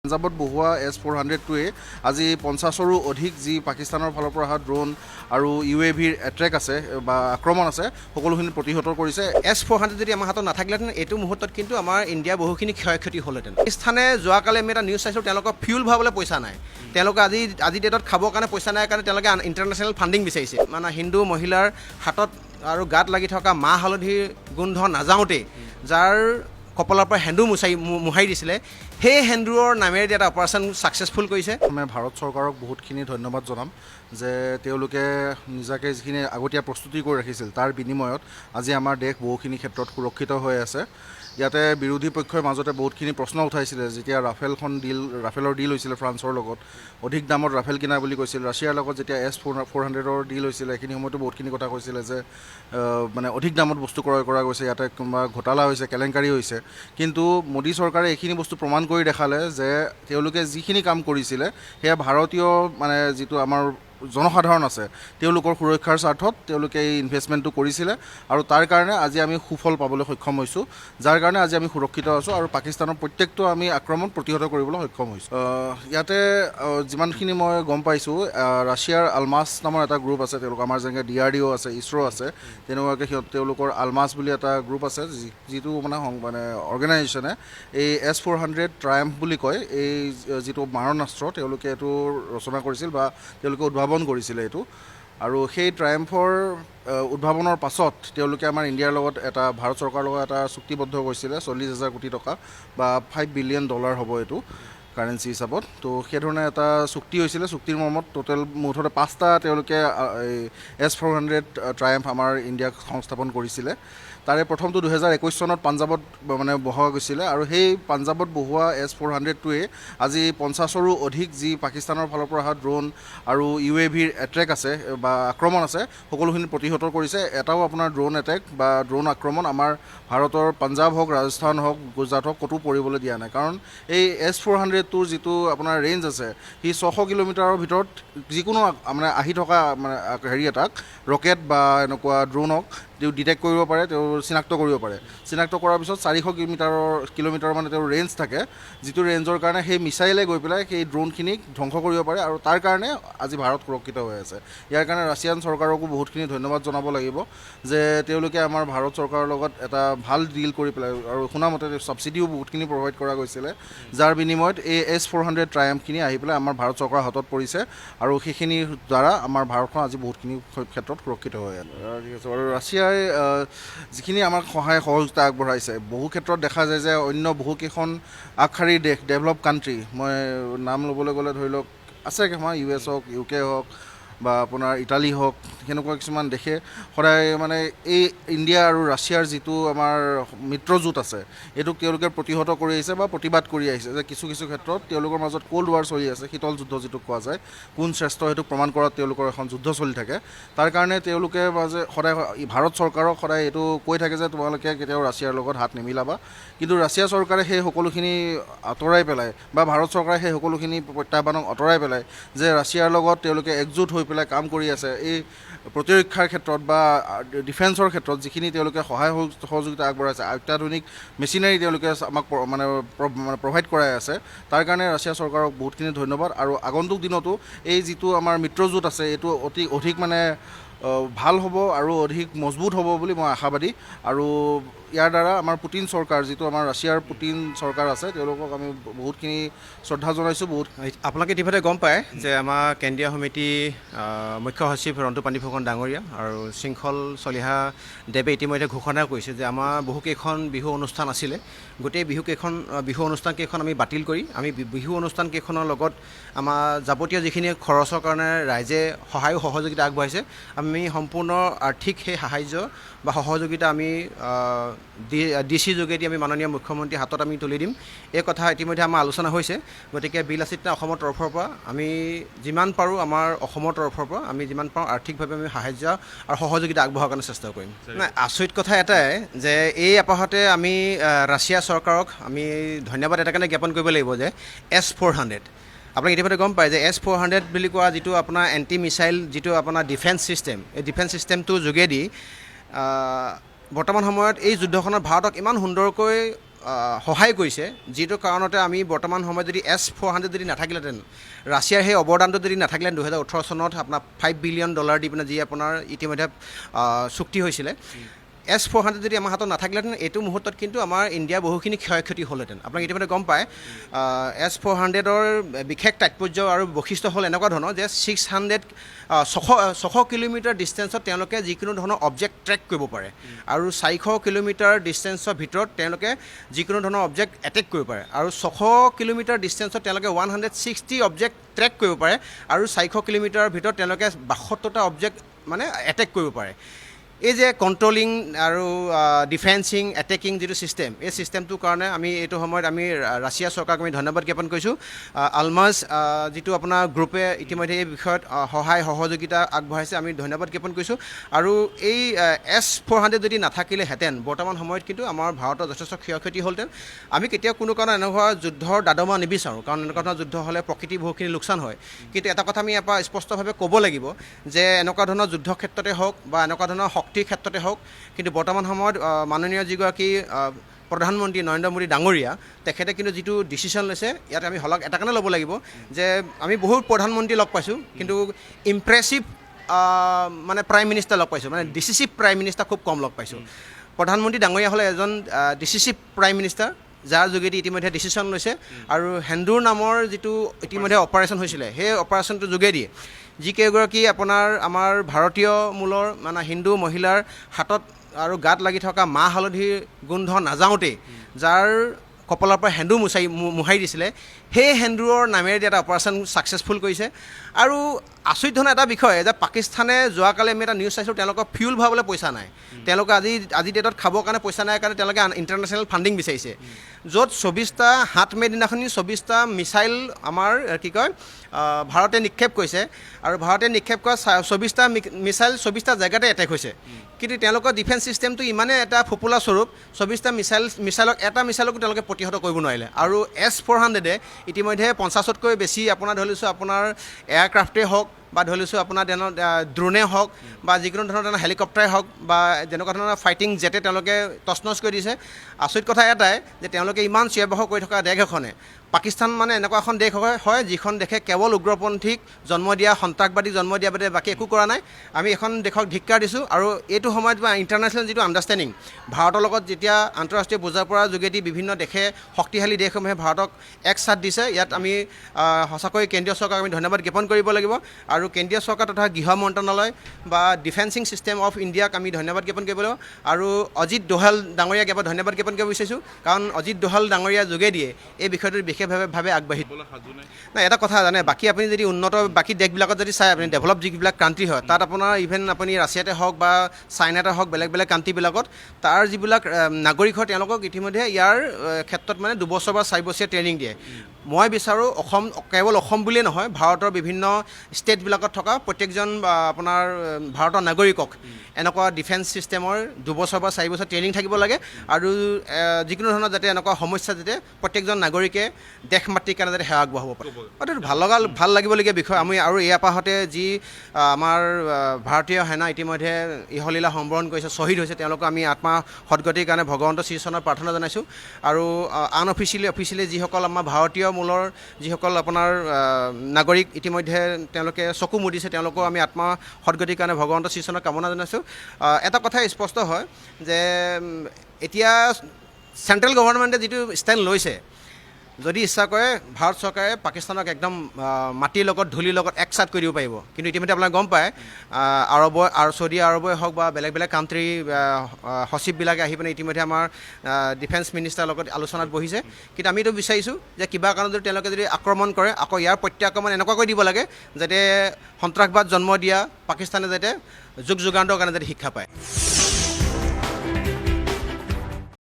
পাঞ্জাবত বহুৱা S-400টোৱে আজি 50ৰো অধিক যি পাকিস্তানৰ ফালৰ পৰা অহা ড্ৰোন আৰু UAVৰ এট্ৰেক আছে বা আক্ৰমণ আছে সকলোখিনি প্ৰতিহত কৰিছে। S-400 যদি আমাৰ হাতত নাথাকিলেহেঁতেন এইটো মুহূৰ্তত কিন্তু আমাৰ ইণ্ডিয়া বহুখিনি ক্ষয়ক্ষতি হ'লহেঁতেন। পাকিস্তানে যোৱাকালি আমি এটা নিউজ চাইছোঁ, তেওঁলোকৰ ফিউল ভৰাবলৈ পইচা নাই। তেওঁলোকে আজি ডেটত খাবৰ কাৰণে পইচা নাই কাৰণে তেওঁলোকে ইণ্টাৰনেশ্যনেল ফাণ্ডিং বিচাৰিছে। মানে হিন্দু মহিলাৰ হাতত আৰু গাত লাগি থকা মাহ হালধিৰ গোন্ধ নাযাওঁতেই যাৰ কপালৰ পৰা সেন্দুৰ মোহাৰি দিছিলে, সেই সেন্দুৰৰ নামেৰে এটা অপাৰেশ্যন ছাকচেছফুল কৰিছে। মই ভাৰত চৰকাৰক বহুতখিনি ধন্যবাদ জনাম যে তেওঁলোকে নিজাকে যিখিনি আগতীয়া প্ৰস্তুতি কৰি ৰাখিছিল তাৰ বিনিময়ত আজি আমাৰ দেশ বহুখিনি ক্ষেত্ৰত সুৰক্ষিত হৈ আছে। ইয়াতে বিৰোধী পক্ষৰ মাজতে বহুতখিনি প্ৰশ্ন উঠাইছিলে যেতিয়া ৰাফেলৰ ডিল হৈছিলে ফ্ৰান্সৰ লগত, অধিক দামত ৰাফেল কিনা বুলি কৈছিল। ৰাছিয়াৰ লগত যেতিয়া S-400ৰ ডিল হৈছিলে সেইখিনি সময়তো বহুতখিনি কথা কৈছিলে যে মানে অধিক দামত বস্তু ক্ৰয় কৰা গৈছে, ইয়াতে কোনোবা ঘোটালা হৈছে, কেলেংকাৰী হৈছে। কিন্তু মোদী চৰকাৰে এইখিনি বস্তু প্ৰমাণ কৰি দেখালে যে তেওঁলোকে যিখিনি কাম কৰিছিলে সেয়া ভাৰতীয় মানে যিটো আমাৰ জনসাধাৰণ আছে তেওঁলোকৰ সুৰক্ষাৰ স্বাৰ্থত তেওঁলোকে এই ইনভেষ্টমেণ্টটো কৰিছিলে আৰু তাৰ কাৰণে আজি আমি সুফল পাবলৈ সক্ষম হৈছোঁ, যাৰ কাৰণে আজি আমি সুৰক্ষিত আছোঁ আৰু পাকিস্তানৰ প্ৰত্যেকটো আমি আক্ৰমণ প্ৰতিহত কৰিবলৈ সক্ষম হৈছোঁ। ইয়াতে যিমানখিনি মই গম পাইছোঁ, ৰাছিয়াৰ আলমাছ নামৰ এটা গ্ৰুপ আছে, তেওঁলোক আমাৰ যেনেকৈ DRDO আছে, ইছৰ' আছে, তেনেকুৱাকৈ তেওঁলোকৰ আলমাছ বুলি এটা গ্ৰুপ আছে যিটো মানে অৰ্গেনাইজেশ্যনে এই S-400 ট্ৰায়াম্ফ বুলি কয় এই যিটো মাৰণাস্ত্ৰ তেওঁলোকে এইটো ৰচনা কৰিছিল বা তেওঁলোকে উদ্ভাৱন কৰিছিলে এইটো। আৰু সেই ট্ৰায়াম্ফৰ উদ্ভাৱনৰ পাছত তেওঁলোকে আমাৰ ইণ্ডিয়াৰ লগত ভাৰত চৰকাৰৰ লগত এটা চুক্তিবদ্ধ কৰিছিলে 40,000 কোটি টকা বা $5 বিলিয়ন হ'ব এইটো কাৰেঞ্চি হিচাপত। তো সেইধৰণে এটা চুক্তি হৈছিলে। চুক্তিৰ মৰ্মত মুঠতে 5টা তেওঁলোকে S-400 ট্ৰায়াম্ফ আমাৰ ইণ্ডিয়াক সংস্থাপন কৰিছিলে। তাৰে প্ৰথমটো 2021 চনত পাঞ্জাবত মানে বহোৱা গৈছিলে আৰু সেই পাঞ্জাবত বহোৱা S-400টোৱে আজি 50ৰো অধিক যি পাকিস্তানৰ ফালৰ পৰা অহা ড্ৰোন আৰু UAVৰ এট্ৰেক আছে বা আক্ৰমণ আছে সকলোখিনি প্ৰতিহত কৰিছে। এটাও আপোনাৰ ড্ৰোন এটেক বা ড্ৰোন আক্ৰমণ আমাৰ ভাৰতৰ পাঞ্জাব হওক, ৰাজস্থান হওক, গুজৰাট হওক ক'তো পৰিবলৈ দিয়া নাই। কাৰণ এই S-400টোৰ যিটো আপোনাৰ ৰেঞ্জ আছে সি 600 কিলোমিটাৰৰ ভিতৰত যিকোনো মানে আহি থকা মানে এটাক ৰকেট বা এনেকুৱা ড্ৰোনক তেওঁ ডিটেক্ট কৰিব পাৰে, তেওঁ চিনাক্ত কৰিব পাৰে। চিনাক্ত কৰাৰ পিছত 400 কিলোমিটাৰ মানে তেওঁৰ ৰেঞ্জ থাকে, যিটো ৰেঞ্জৰ কাৰণে সেই মিছাইলে গৈ পেলাই সেই ড্ৰোনখিনিক ধ্বংস কৰিব পাৰে আৰু তাৰ কাৰণে আজি ভাৰত সুৰক্ষিত হৈ আছে। ইয়াৰ কাৰণে ৰাছিয়ান চৰকাৰকো বহুতখিনি ধন্যবাদ জনাব লাগিব যে তেওঁলোকে আমাৰ ভাৰত চৰকাৰৰ লগত এটা ভাল ডিল কৰি পেলাই আৰু শুনামতে ছাবচিডিও বহুতখিনি প্ৰভাইড কৰা গৈছিলে, যাৰ বিনিময়ত এই S-400 ট্ৰায়াম্ফখিনি আহি পেলাই আমাৰ ভাৰত চৰকাৰৰ হাতত পৰিছে আৰু সেইখিনিৰ দ্বাৰা আমাৰ ভাৰতখন আজি বহুতখিনি ক্ষেত্ৰত সুৰক্ষিত হৈ আছে। ঠিক আছে আৰু ৰাছিয়াই যিখিনি আমাক সহায় সহযোগিতা আগবঢ়াইছে, বহু ক্ষেত্ৰত দেখা যায় যে অন্য বহুকেইখন আগশাৰীৰ দেশ, ডেভেলপ কাণ্ট্ৰি, মই নাম ল'বলৈ গ'লে ধৰি লওক আছে কিছুমান US হওক, UK হওক বা আপোনাৰ ইটালী হওক, সেনেকুৱা কিছুমান দেশে সদায় মানে এই ইণ্ডিয়া আৰু ৰাছিয়াৰ যিটো আমাৰ মিত্ৰজোঁট আছে এইটোক তেওঁলোকে প্ৰতিহত কৰি আহিছে বা প্ৰতিবাদ কৰি আহিছে যে কিছু ক্ষেত্ৰত তেওঁলোকৰ মাজত ক'ল্ড ৱাৰ চলি আছে, শীতল যুদ্ধ যিটো কোৱা যায়, কোন শ্ৰেষ্ঠ সেইটোক প্ৰমাণ কৰাত তেওঁলোকৰ এখন যুদ্ধ চলি থাকে। তাৰ কাৰণে তেওঁলোকে সদায় ভাৰত চৰকাৰক সদায় এইটো কৈ থাকে যে তোমালোকে কেতিয়াও ৰাছিয়াৰ লগত হাত নিমিলাবা। কিন্তু ৰাছিয়া চৰকাৰে সেই সকলোখিনি আঁতৰাই পেলাই বা ভাৰত চৰকাৰে সেই সকলোখিনি প্ৰত্যাহ্বানক আঁতৰাই পেলাই যে ৰাছিয়াৰ লগত তেওঁলোকে একজোট হৈ পেলাই কাম কৰি আছে। এই প্ৰতিৰক্ষাৰ ক্ষেত্ৰত বা ডিফেন্সৰ ক্ষেত্ৰত যিখিনি তেওঁলোকে সহায় সহযোগিতা আগবঢ়াইছে, অত্যাধুনিক মেচিনাৰী তেওঁলোকে আমাক মানে প্ৰভাইড কৰাই আছে, তাৰ কাৰণে ৰাছিয়া চৰকাৰক বহুতখিনি ধন্যবাদ। আৰু আগন্তুক দিনতো এই যিটো আমাৰ মিত্ৰজোঁট আছে এইটো অধিক মানে ভাল হ'ব আৰু অধিক মজবুত হ'ব বুলি মই আশাবাদী। আৰু ইয়াৰ দ্বাৰা আমাৰ পুটিন চৰকাৰ, যিটো আমাৰ ৰাছিয়াৰ পুটিন চৰকাৰ আছে, তেওঁলোকক আমি বহুতখিনি শ্ৰদ্ধা জনাইছোঁ। আপোনালোকে ইতিমধ্যে গম পায় যে আমাৰ কেন্দ্ৰীয় সমিতি মুখ্য সচিব ৰন্তু পানীফুকন ডাঙৰীয়া আৰু শৃংখল চলিহা দেৱে ইতিমধ্যে ঘোষণা কৰিছে যে আমাৰ বহুকেইখন বিহু অনুষ্ঠান আছিলে, গোটেই বিহু অনুষ্ঠানকেইখন আমি বাতিল কৰি আমি বিহু অনুষ্ঠানকেইখনৰ লগত আমাৰ যাৱতীয় যিখিনি খৰচৰ কাৰণে ৰাইজে সহায় সহযোগিতা আগবঢ়াইছে, আমি সম্পূৰ্ণ আৰ্থিক সেই সাহাৰ্য বা সহযোগিতা আমি DC যোগেদি আমি মাননীয় মুখ্যমন্ত্ৰীৰ হাতত আমি তুলি দিম। এই কথা ইতিমধ্যে আমাৰ আলোচনা হৈছে। গতিকে বিলাসিতা অসমৰ তৰফৰ পৰা আমি যিমান পাৰোঁ, আমাৰ অসমৰ তৰফৰ পৰা আমি যিমান পাৰোঁ আৰ্থিকভাৱে আমি সাহাৰ্য আৰু সহযোগিতা আগবঢ়োৱাৰ কাৰণে চেষ্টা কৰিম। নাই, আচৰিত কথা এটাই যে এই আপাহতে আমি ৰাছিয়া চৰকাৰক আমি ধন্যবাদ এটা কাৰণে জ্ঞাপন কৰিব লাগিব যে S-400 আপোনাক ইতিমধ্যে গম পায় যে S-400 বুলি কোৱা যিটো আপোনাৰ এণ্টি মিছাইল যিটো আপোনাৰ ডিফেন্স ছিষ্টেম, এই ডিফেন্স ছিষ্টেমটোৰ যোগেদি বৰ্তমান সময়ত এই যুদ্ধখনত ভাৰতক ইমান সুন্দৰকৈ সহায় কৰিছে, যিটো কাৰণতে আমি বৰ্তমান সময়ত যদি S-400 যদি নাথাকিলেহেঁতেন, ৰাছিয়াৰ সেই অৱদানটো যদি নাথাকিলেহেঁতেন 2018 চনত আপোনাৰ $5 বিলিয়ন দি পিনে যি আপোনাৰ ইতিমধ্যে চুক্তি হৈছিলে, S-400 যদি আমাৰ হাতত নাথাকিলেহেঁতেন এইটো মুহূৰ্তত কিন্তু আমাৰ ইণ্ডিয়াৰ বহুখিনি ক্ষয় ক্ষতি হ'লহেঁতেন। আপোনাক ইতিমধ্যে গম পায় S-400ৰ বিশেষ তাৎপৰ্য আৰু বৈশিষ্ট্য হ'ল এনেকুৱা ধৰণৰ যে 600 কিলোমিটাৰ ডিষ্টেঞ্চত তেওঁলোকে যিকোনো ধৰণৰ অবজেক্ট ট্ৰেক কৰিব পাৰে আৰু 400 কিলোমিটাৰ ডিষ্টেঞ্চৰ ভিতৰত তেওঁলোকে যিকোনো ধৰণৰ অবজেক্ট এটেক কৰিব পাৰে আৰু 600 কিলোমিটাৰ ডিষ্টেঞ্চত তেওঁলোকে 160 অবজেক্ট ট্ৰেক কৰিব পাৰে আৰু 400 কিলোমিটাৰৰ ভিতৰত তেওঁলোকে 72টা অবজেক্ট মানে এটেক কৰিব পাৰে। এই যে কণ্ট্ৰলিং আৰু ডিফেন্সিং এটেকিং যিটো ছিষ্টেম, এই ছিষ্টেমটোৰ কাৰণে আমি এইটো সময়ত আমি ৰাছিয়া চৰকাৰক আমি ধন্যবাদ জ্ঞাপন কৰিছোঁ। আলমাজ যিটো আপোনাৰ গ্ৰুপে ইতিমধ্যে এই বিষয়ত সহায় সহযোগিতা আগবঢ়াইছে, আমি ধন্যবাদ জ্ঞাপন কৰিছোঁ। আৰু এই S-400 যদি নাথাকিলেহেঁতেন বৰ্তমান সময়ত কিন্তু আমাৰ ভাৰতৰ যথেষ্ট ক্ষয় ক্ষতি হ'লহেঁতেন। আমি কেতিয়াও কোনো কাৰণত এনেকুৱা যুদ্ধৰ দাদমা নিবিচাৰোঁ, কাৰণ এনেকুৱা ধৰণৰ যুদ্ধ হ'লে প্ৰকৃতি বহুখিনি লোকচান হয়। কিন্তু এটা কথা আমি ইয়াৰ পৰা স্পষ্টভাৱে ক'ব লাগিব যে এনেকুৱা ধৰণৰ যুদ্ধ ক্ষেত্ৰতে হওক বা এনেকুৱা ধৰণৰ শক্তিৰ ক্ষেত্ৰতে হওক, কিন্তু বৰ্তমান সময়ত মাননীয় যিগৰাকী প্ৰধানমন্ত্ৰী নৰেন্দ্ৰ মোদী ডাঙৰীয়া, তেখেতে কিন্তু যিটো ডিচিশ্যন লৈছে, ইয়াত আমি হলক এটা কাৰণে ল'ব লাগিব যে আমি বহুত প্ৰধানমন্ত্ৰী লগ পাইছোঁ, কিন্তু ইমপ্ৰেছিভ মানে প্ৰাইম মিনিষ্টাৰ লগ পাইছোঁ, মানে ডিচিচিভ প্ৰাইম মিনিষ্টাৰ খুব কম লগ পাইছোঁ। প্ৰধানমন্ত্ৰী ডাঙৰীয়া হ'লে এজন ডিচিচিভ প্ৰাইম মিনিষ্টাৰ, যাৰ যোগেদি ইতিমধ্যে ডিচিশ্যন লৈছে আৰু সেন্দুৰ নামৰ যিটো ইতিমধ্যে অপাৰেশ্যন হৈছিলে, সেই অপাৰেশ্যনটোৰ যোগেদি যিকেইগৰাকী আপোনাৰ আমাৰ ভাৰতীয় মূলৰ মানে হিন্দু মহিলাৰ হাতত আৰু গাত লাগি থকা মাহ হালধিৰ গোন্ধ নাযাওঁতেই যাৰ কপালৰ পৰা সেন্দুৰ মোহাৰি দিছিলে, সেই সেন্দুৰৰ নামেৰে এটা অপাৰেশ্যন ছাকচেছফুল কৰিছে। আৰু আচৰিত ধৰণৰ এটা বিষয় যে পাকিস্তানে যোৱাকালি আমি এটা নিউজ চাইছোঁ, তেওঁলোকৰ ফিউল ভৰাবলৈ পইচা নাই। তেওঁলোকে আজি ডেটত খাবৰ কাৰণে পইচা নাই কাৰণে তেওঁলোকে ইণ্টাৰনেশ্যনেল ফাণ্ডিং বিচাৰিছে, য'ত 24টা 7 মে' দিনাখনি 24টা মিছাইল আমাৰ কি কয় ভাৰতে নিক্ষেপ কৰিছে আৰু ভাৰতে নিক্ষেপ কৰা 24টা মিছাইল 24টা জেগাতে এটেক হৈছে। কিন্তু তেওঁলোকৰ ডিফেন্স ছিষ্টেমটো ইমানেই এটা ফোপোলা স্বৰূপ, 24টা মিছাইলক এটা মিছাইলকো তেওঁলোকে প্ৰতিহত কৰিব নোৱাৰিলে। আৰু S-400 ইতিমধ্যে 50তকৈ বেছি আপোনাৰ ধৰি লৈছোঁ আপোনাৰ এয়াৰক্ৰাফ্টেই হওক বা ধৰি লৈছোঁ আপোনাৰ ড্ৰোনে হওক বা যিকোনো ধৰণৰ হেলিকপ্টাৰে হওক বা যেনেকুৱা ধৰণৰ ফাইটিং জেটে তেওঁলোকে তছনছ কৰি দিছে। আচৰিত কথা এটাই যে তেওঁলোকে ইমান চিঞৰ-বাখৰ কৰি থকা দেশ এখনে, পাকিস্তান মানে এনেকুৱা এখন দেশ হয় যিখন দেশে কেৱল উগ্ৰপন্থীক জন্ম দিয়া, সন্ত্ৰাসবাদীক জন্ম দিয়া বাদে বাকী একো কৰা নাই। আমি এখন দেশক ধিক্কাৰ দিছোঁ। আৰু এইটো সময়ত ইণ্টাৰনেশ্যনেল যিটো আণ্ডাৰষ্টেণ্ডিং, ভাৰতৰ লগত যেতিয়া আন্তঃৰাষ্ট্ৰীয় বুজাপৰাৰ যোগেদি বিভিন্ন দেশে শক্তিশালী দেশসমূহে ভাৰতক এক চাথ দিছে, ইয়াত আমি সঁচাকৈ কেন্দ্ৰীয় চৰকাৰক আমি ধন্যবাদ জ্ঞাপন কৰিব লাগিব। আৰু কেন্দ্ৰীয় চৰকাৰ তথা গৃহ মন্ত্ৰণালয় বা ডিফেন্সিং ছিষ্টেম অফ ইণ্ডিয়াক আমি ধন্যবাদ জ্ঞাপন কৰিব লাগিব। আৰু অজিত দোভাল ডাঙৰীয়াক এবাৰ ধন্যবাদ জ্ঞাপন কৰিব বিচাৰিছোঁ, কাৰণ অজিত দোভাল ডাঙৰীয়াৰ যোগেদিয়ে এই বিষয়টোৰ বিশেষভাৱে আগবাঢ়ি নাই। এটা কথা জানে, বাকী আপুনি যদি উন্নত বাকী দেশবিলাকত যদি চাই, আপুনি ডেভেলপ যিবিলাক কাণ্ট্ৰি হয়, তাত আপোনাৰ ইভেন আপুনি ৰাছিয়াতে হওক বা চাইনাতে হওক, বেলেগ বেলেগ কাণ্ট্ৰিবিলাকত তাৰ যিবিলাক নাগৰিক হয় তেওঁলোকক ইতিমধ্যে ইয়াৰ ক্ষেত্ৰত মানে 2 বছৰ বা 4 বছৰীয়া ট্ৰেইনিং দিয়ে। মই বিচাৰোঁ কেৱল অসম বুলিয়ে নহয়, ভাৰতৰ বিভিন্ন ষ্টেটবিলাকত থকা প্ৰত্যেকজন আপোনাৰ ভাৰতৰ নাগৰিকক এনেকুৱা ডিফেন্স ছিষ্টেমৰ 2 বছৰ বা 4 বছৰ ট্ৰেইনিং থাকিব লাগে। আৰু যিকোনো ধৰণৰ যাতে এনেকুৱা সমস্যা যাতে প্ৰত্যেকজন নাগৰিকে দেশ মাতৃৰ কাৰণে যাতে সেৱা আগবঢ়াব পাৰে। এইটো ভাল লাগিবলগীয়া বিষয়। আমি আৰু এই আপাহতে যি আমাৰ ভাৰতীয় সেনা ইতিমধ্যে ইহলীলা সম্বৰণ কৰিছে, শ্বহীদ হৈছে, তেওঁলোকক আমি আত্মা সদগতিৰ কাৰণে ভগৱন্ত শ্ৰীচৰণৰ প্ৰাৰ্থনা জনাইছোঁ। আৰু অফিচিয়েলি যিসকল আমাৰ ভাৰতীয় মূলৰ যিসকল আপোনাৰ নাগৰিক ইতিমধ্যে তেওঁলোকে চকু মুদিছে, তেওঁলোকক আমি আত্মা সদগতিৰ কাৰণে ভগৱন্ত শ্ৰীচৰণৰ কামনা জনাইছোঁ। এটা কথাই স্পষ্ট হয় যে এতিয়া চেণ্ট্ৰেল গভৰ্ণমেণ্টে যিটো ষ্টেণ্ড লৈছে, যদি ইচ্ছা কৰে ভাৰত চৰকাৰে পাকিস্তানক একদম মাটিৰ লগত ধূলিৰ লগত একচাট কৰি দিব পাৰিব। কিন্তু ইতিমধ্যে আপোনাক গম পায় চৌদি আৰবে হওক বা বেলেগ বেলেগ কাণ্ট্ৰি সচিববিলাকে আহি পিনে ইতিমধ্যে আমাৰ ডিফেন্স মিনিষ্টাৰৰ লগত আলোচনাত বহিছে। কিন্তু আমি এইটো বিচাৰিছোঁ যে কিবা কাৰণত যদি তেওঁলোকে যদি আক্ৰমণ কৰে, আকৌ ইয়াৰ প্ৰত্যাক্ৰমণ এনেকুৱাকৈ দিব লাগে যাতে সন্ত্ৰাসবাদ জন্ম দিয়া পাকিস্তানে যাতে যুগান্তৰ কাৰণে যাতে শিক্ষা পায়।